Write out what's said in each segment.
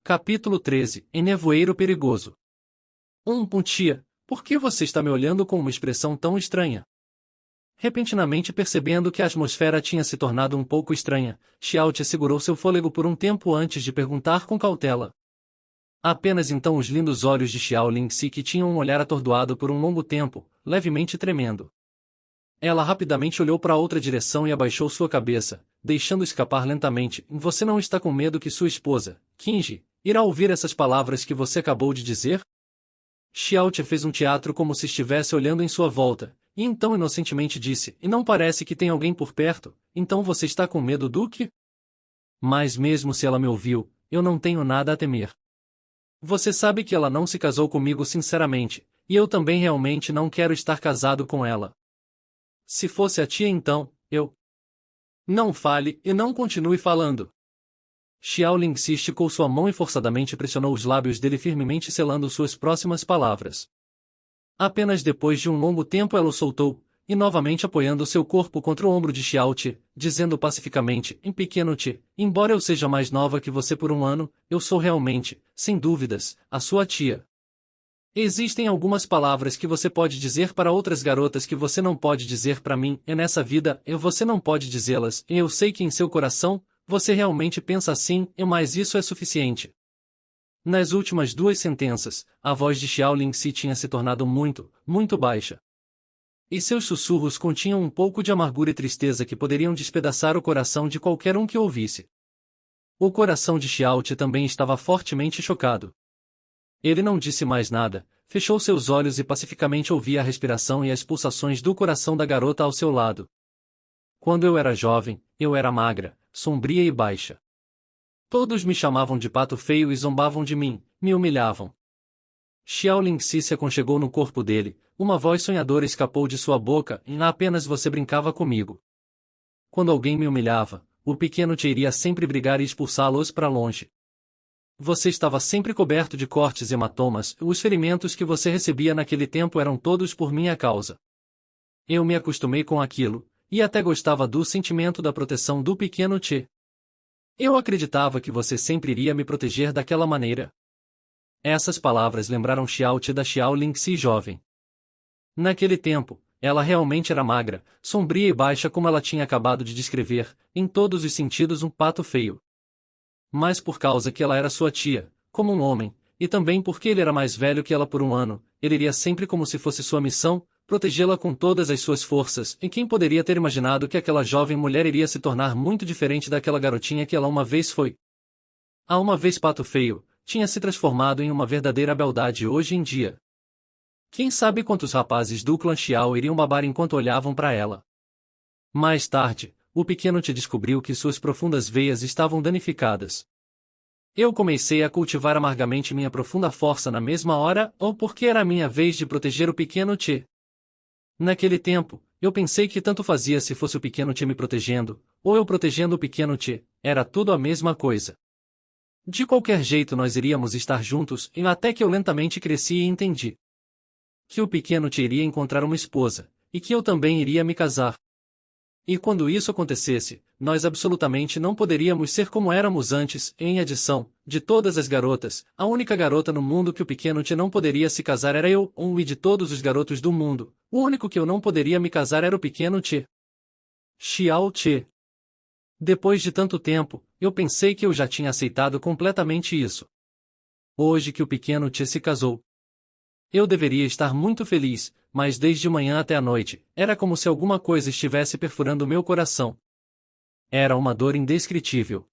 Capítulo 13. Em nevoeiro perigoso. Tia, por que você está me olhando com uma expressão tão estranha? Repentinamente percebendo que a atmosfera tinha se tornado um pouco estranha, Xiaote segurou seu fôlego por um tempo antes de perguntar com cautela. Apenas então os lindos olhos de Xiao Lingxi, que tinham um olhar atordoado por um longo tempo, levemente tremendo. Ela rapidamente olhou para outra direção e abaixou sua cabeça, deixando escapar lentamente. Você não está com medo que sua esposa, Qingji, irá ouvir essas palavras que você acabou de dizer? Xiaote fez um teatro como se estivesse olhando em sua volta, e então inocentemente disse, e não parece que tem alguém por perto, então você está com medo do quê? Mas mesmo se ela me ouviu, eu não tenho nada a temer. Você sabe que ela não se casou comigo sinceramente, e eu também realmente não quero estar casado com ela. Se fosse a tia então, eu... Não fale e não continue falando. Xiao Lingxi esticou sua mão e forçadamente pressionou os lábios dele firmemente, selando suas próximas palavras. Apenas depois de um longo tempo ela o soltou, e novamente apoiando seu corpo contra o ombro de Xiaote, dizendo pacificamente, em pequeno Ti, embora eu seja mais nova que você por um ano, eu sou realmente, sem dúvidas, a sua tia. Existem algumas palavras que você pode dizer para outras garotas que você não pode dizer para mim, e nessa vida, você não pode dizê-las, e eu sei que em seu coração, você realmente pensa assim, mas isso é suficiente. Nas últimas duas sentenças, a voz de Xiao Lingxi tinha se tornado muito, muito baixa. E seus sussurros continham um pouco de amargura e tristeza que poderiam despedaçar o coração de qualquer um que ouvisse. O coração de Xiaote também estava fortemente chocado. Ele não disse mais nada, fechou seus olhos e pacificamente ouvia a respiração e as pulsações do coração da garota ao seu lado. Quando eu era jovem, eu era magra, sombria e baixa. Todos me chamavam de pato feio e zombavam de mim, me humilhavam. Xiao Lingxi se aconchegou no corpo dele, uma voz sonhadora escapou de sua boca, e apenas você brincava comigo. Quando alguém me humilhava, o pequeno Te iria sempre brigar e expulsá-los para longe. Você estava sempre coberto de cortes e hematomas, os ferimentos que você recebia naquele tempo eram todos por minha causa. Eu me acostumei com aquilo, e até gostava do sentimento da proteção do pequeno Te. Eu acreditava que você sempre iria me proteger daquela maneira. Essas palavras lembraram Xiaote da Xiao Lingxi jovem. Naquele tempo, ela realmente era magra, sombria e baixa como ela tinha acabado de descrever, em todos os sentidos um pato feio. Mas por causa que ela era sua tia, como um homem, e também porque ele era mais velho que ela por um ano, ele iria sempre como se fosse sua missão, protegê-la com todas as suas forças, e quem poderia ter imaginado que aquela jovem mulher iria se tornar muito diferente daquela garotinha que ela uma vez foi. A uma vez pato feio, tinha se transformado em uma verdadeira beldade hoje em dia. Quem sabe quantos rapazes do clã Xiao iriam babar enquanto olhavam para ela. Mais tarde, o pequeno Te descobriu que suas profundas veias estavam danificadas. Eu comecei a cultivar amargamente minha profunda força na mesma hora, ou porque era a minha vez de proteger o pequeno Te. Naquele tempo, eu pensei que tanto fazia se fosse o pequeno Te me protegendo, ou eu protegendo o pequeno Te, era tudo a mesma coisa. De qualquer jeito nós iríamos estar juntos, e até que eu lentamente cresci e entendi que o pequeno Te iria encontrar uma esposa, e que eu também iria me casar. E quando isso acontecesse, nós absolutamente não poderíamos ser como éramos antes, em adição, de todas as garotas, a única garota no mundo que o pequeno Te não poderia se casar era eu, e de todos os garotos do mundo, o único que eu não poderia me casar era o pequeno Te. Xiao Te. Depois de tanto tempo, eu pensei que eu já tinha aceitado completamente isso. Hoje que o pequeno Te se casou, eu deveria estar muito feliz, mas desde manhã até a noite, era como se alguma coisa estivesse perfurando meu coração. Era uma dor indescritível.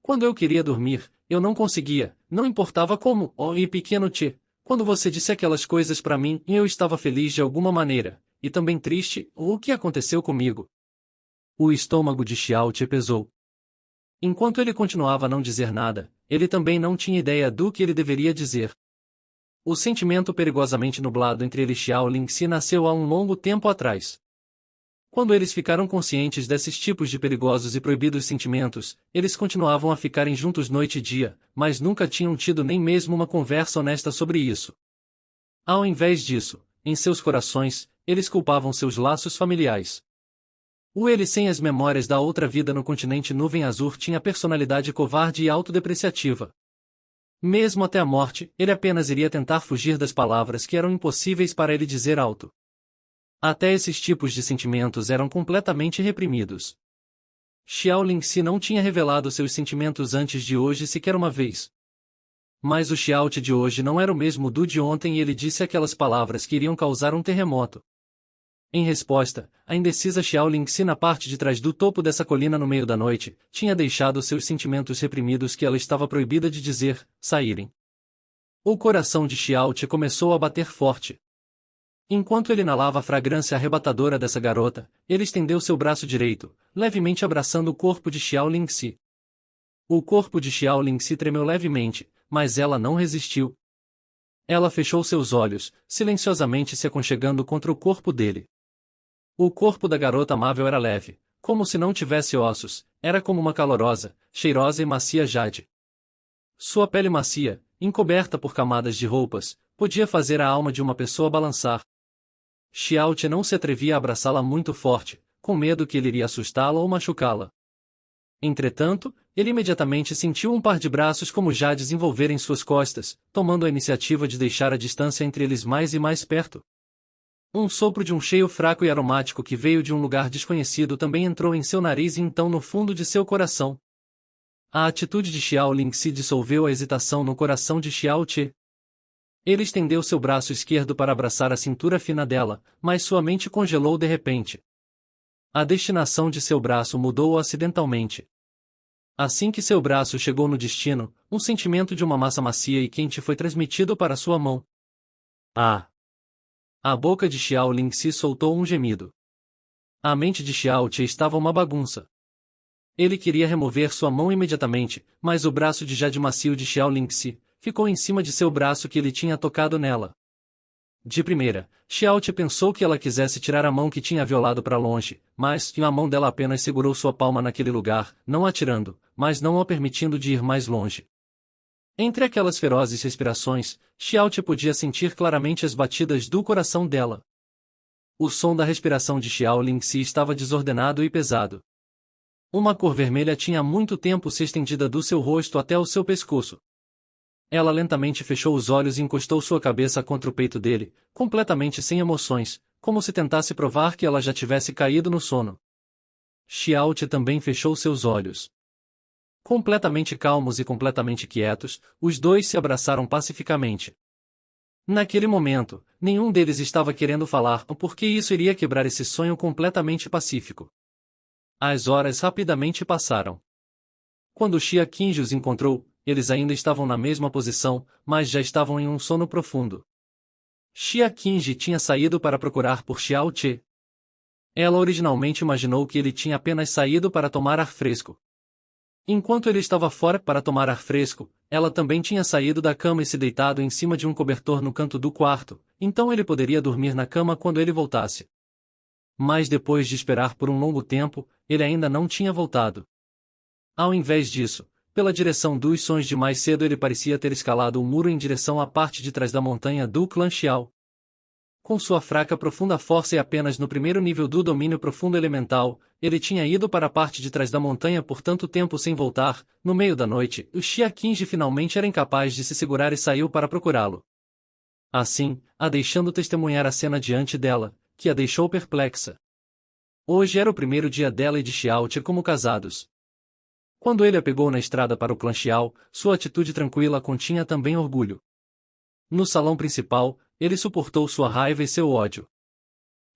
Quando eu queria dormir, eu não conseguia, não importava como, e pequeno Te, quando você disse aquelas coisas para mim, eu estava feliz de alguma maneira, e também triste, o que aconteceu comigo? O estômago de Xiao Te pesou. Enquanto ele continuava a não dizer nada, ele também não tinha ideia do que ele deveria dizer. O sentimento perigosamente nublado entre ele e Xiao Lingxi nasceu há um longo tempo atrás. Quando eles ficaram conscientes desses tipos de perigosos e proibidos sentimentos, eles continuavam a ficarem juntos noite e dia, mas nunca tinham tido nem mesmo uma conversa honesta sobre isso. Ao invés disso, em seus corações, eles culpavam seus laços familiares. Ele sem as memórias da outra vida no continente Nuvem Azul tinha personalidade covarde e autodepreciativa. Mesmo até a morte, ele apenas iria tentar fugir das palavras que eram impossíveis para ele dizer alto. Até esses tipos de sentimentos eram completamente reprimidos. Xiao Lingxi não tinha revelado seus sentimentos antes de hoje sequer uma vez. Mas o Xiaote de hoje não era o mesmo do de ontem e ele disse aquelas palavras que iriam causar um terremoto. Em resposta, a indecisa Xiao Lingxi na parte de trás do topo dessa colina no meio da noite, tinha deixado seus sentimentos reprimidos que ela estava proibida de dizer, saírem. O coração de Xiaote começou a bater forte. Enquanto ele inalava a fragrância arrebatadora dessa garota, ele estendeu seu braço direito, levemente abraçando o corpo de Xiao Lingxi. O corpo de Xiao Lingxi tremeu levemente, mas ela não resistiu. Ela fechou seus olhos, silenciosamente se aconchegando contra o corpo dele. O corpo da garota amável era leve, como se não tivesse ossos, era como uma calorosa, cheirosa e macia jade. Sua pele macia, encoberta por camadas de roupas, podia fazer a alma de uma pessoa balançar. Xiaote não se atrevia a abraçá-la muito forte, com medo que ele iria assustá-la ou machucá-la. Entretanto, ele imediatamente sentiu um par de braços como jades envolverem suas costas, tomando a iniciativa de deixar a distância entre eles mais e mais perto. Um sopro de um cheiro fraco e aromático que veio de um lugar desconhecido também entrou em seu nariz e então no fundo de seu coração. A atitude de Xiao Lingxi dissolveu a hesitação no coração de Xiao Che. Ele estendeu seu braço esquerdo para abraçar a cintura fina dela, mas sua mente congelou de repente. A destinação de seu braço mudou acidentalmente. Assim que seu braço chegou no destino, um sentimento de uma massa macia e quente foi transmitido para sua mão. Ah! A boca de Xiao Lingxi soltou um gemido. A mente de Xiao Che estava uma bagunça. Ele queria remover sua mão imediatamente, mas o braço de jade macio de Xiao Lingxi ficou em cima de seu braço que ele tinha tocado nela. De primeira, Xiao Che pensou que ela quisesse tirar a mão que tinha violado para longe, mas a mão dela apenas segurou sua palma naquele lugar, não atirando, mas não a permitindo de ir mais longe. Entre aquelas ferozes respirações, Xiao Che podia sentir claramente as batidas do coração dela. O som da respiração de Xiao Lingxi estava desordenado e pesado. Uma cor vermelha tinha há muito tempo se estendida do seu rosto até o seu pescoço. Ela lentamente fechou os olhos e encostou sua cabeça contra o peito dele, completamente sem emoções, como se tentasse provar que ela já tivesse caído no sono. Xiao Che também fechou seus olhos. Completamente calmos e completamente quietos, os dois se abraçaram pacificamente. Naquele momento, nenhum deles estava querendo falar porque isso iria quebrar esse sonho completamente pacífico. As horas rapidamente passaram. Quando Xia Qingji os encontrou, eles ainda estavam na mesma posição, mas já estavam em um sono profundo. Xia Qingji tinha saído para procurar por Xiao Che. Ela originalmente imaginou que ele tinha apenas saído para tomar ar fresco. Enquanto ele estava fora para tomar ar fresco, ela também tinha saído da cama e se deitado em cima de um cobertor no canto do quarto, então ele poderia dormir na cama quando ele voltasse. Mas depois de esperar por um longo tempo, ele ainda não tinha voltado. Ao invés disso, pela direção dos sons de mais cedo ele parecia ter escalado o muro em direção à parte de trás da montanha do clã Xiao. Com sua fraca profunda força e apenas no primeiro nível do domínio profundo elemental, ele tinha ido para a parte de trás da montanha por tanto tempo sem voltar. No meio da noite, o Xia Qingji finalmente era incapaz de se segurar e saiu para procurá-lo. Assim, a deixando testemunhar a cena diante dela, que a deixou perplexa. Hoje era o primeiro dia dela e de Xiao Che como casados. Quando ele a pegou na estrada para o clã Xiao, sua atitude tranquila continha também orgulho. No salão principal, ele suportou sua raiva e seu ódio.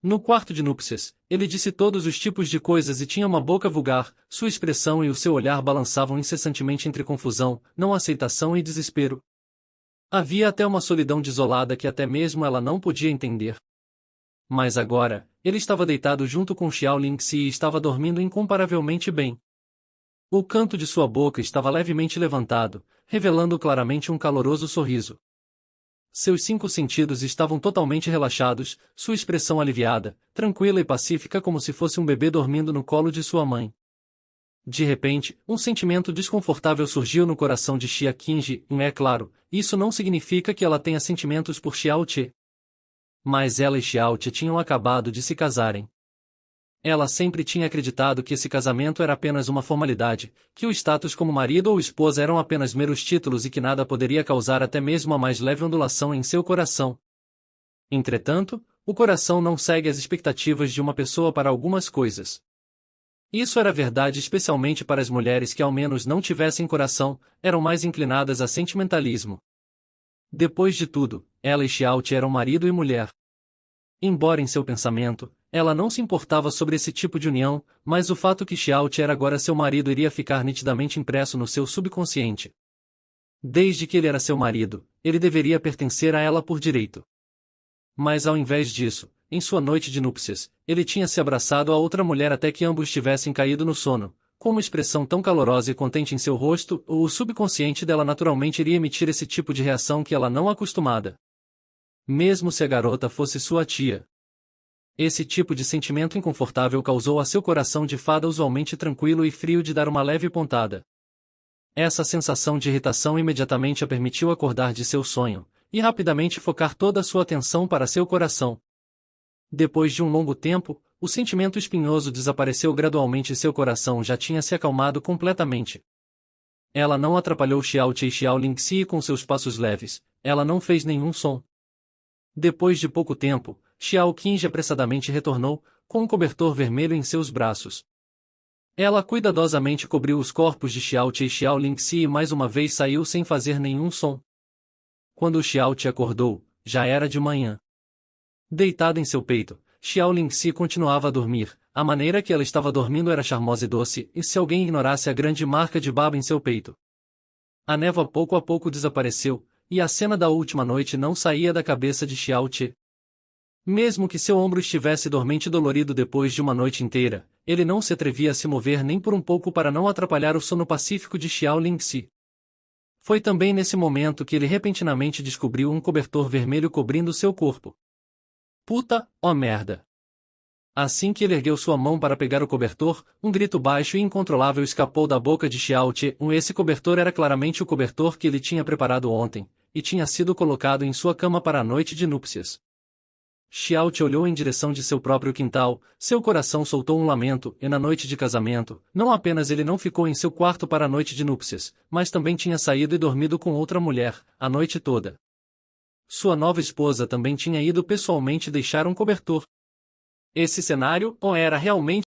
No quarto de núpcias, ele disse todos os tipos de coisas e tinha uma boca vulgar, sua expressão e o seu olhar balançavam incessantemente entre confusão, não aceitação e desespero. Havia até uma solidão desolada que até mesmo ela não podia entender. Mas agora, ele estava deitado junto com Xiao Lingxi e estava dormindo incomparavelmente bem. O canto de sua boca estava levemente levantado, revelando claramente um caloroso sorriso. Seus 5 sentidos estavam totalmente relaxados, sua expressão aliviada, tranquila e pacífica como se fosse um bebê dormindo no colo de sua mãe. De repente, um sentimento desconfortável surgiu no coração de Xia Qingji, e é claro, isso não significa que ela tenha sentimentos por Xiao Che. Mas ela e Xiao Che tinham acabado de se casarem. Ela sempre tinha acreditado que esse casamento era apenas uma formalidade, que o status como marido ou esposa eram apenas meros títulos e que nada poderia causar até mesmo a mais leve ondulação em seu coração. Entretanto, o coração não segue as expectativas de uma pessoa para algumas coisas. Isso era verdade especialmente para as mulheres que ao menos não tivessem coração, eram mais inclinadas a sentimentalismo. Depois de tudo, ela e Xiaoqi eram marido e mulher. Embora em seu pensamento, ela não se importava sobre esse tipo de união, mas o fato que Xiaoqi era agora seu marido iria ficar nitidamente impresso no seu subconsciente. Desde que ele era seu marido, ele deveria pertencer a ela por direito. Mas ao invés disso, em sua noite de núpcias, ele tinha se abraçado a outra mulher até que ambos tivessem caído no sono. Com uma expressão tão calorosa e contente em seu rosto, o subconsciente dela naturalmente iria emitir esse tipo de reação que ela não acostumada. Mesmo se a garota fosse sua tia. Esse tipo de sentimento inconfortável causou a seu coração de fada usualmente tranquilo e frio de dar uma leve pontada. Essa sensação de irritação imediatamente a permitiu acordar de seu sonho, e rapidamente focar toda a sua atenção para seu coração. Depois de um longo tempo, o sentimento espinhoso desapareceu gradualmente e seu coração já tinha se acalmado completamente. Ela não atrapalhou Xiaoqi e Xiao Lingxi com seus passos leves, ela não fez nenhum som. Depois de pouco tempo, Xiao Qingji apressadamente retornou, com um cobertor vermelho em seus braços. Ela cuidadosamente cobriu os corpos de Xiaoqi e Xiao Lingxi e mais uma vez saiu sem fazer nenhum som. Quando Xiaoqi acordou, já era de manhã. Deitada em seu peito, Xiao Lingxi continuava a dormir. A maneira que ela estava dormindo era charmosa e doce, e se alguém ignorasse a grande marca de baba em seu peito. A névoa pouco a pouco desapareceu, e a cena da última noite não saía da cabeça de Xiaoqi. Mesmo que seu ombro estivesse dormente e dolorido depois de uma noite inteira, ele não se atrevia a se mover nem por um pouco para não atrapalhar o sono pacífico de Xiao Lingxi. Foi também nesse momento que ele repentinamente descobriu um cobertor vermelho cobrindo seu corpo. Puta, ó merda! Assim que ele ergueu sua mão para pegar o cobertor, um grito baixo e incontrolável escapou da boca de Xiaoqi. Esse cobertor era claramente o cobertor que ele tinha preparado ontem, e tinha sido colocado em sua cama para a noite de núpcias. Xiaoqi olhou em direção de seu próprio quintal, seu coração soltou um lamento, e na noite de casamento, não apenas ele não ficou em seu quarto para a noite de núpcias, mas também tinha saído e dormido com outra mulher, a noite toda. Sua nova esposa também tinha ido pessoalmente deixar um cobertor. Esse cenário, ou era realmente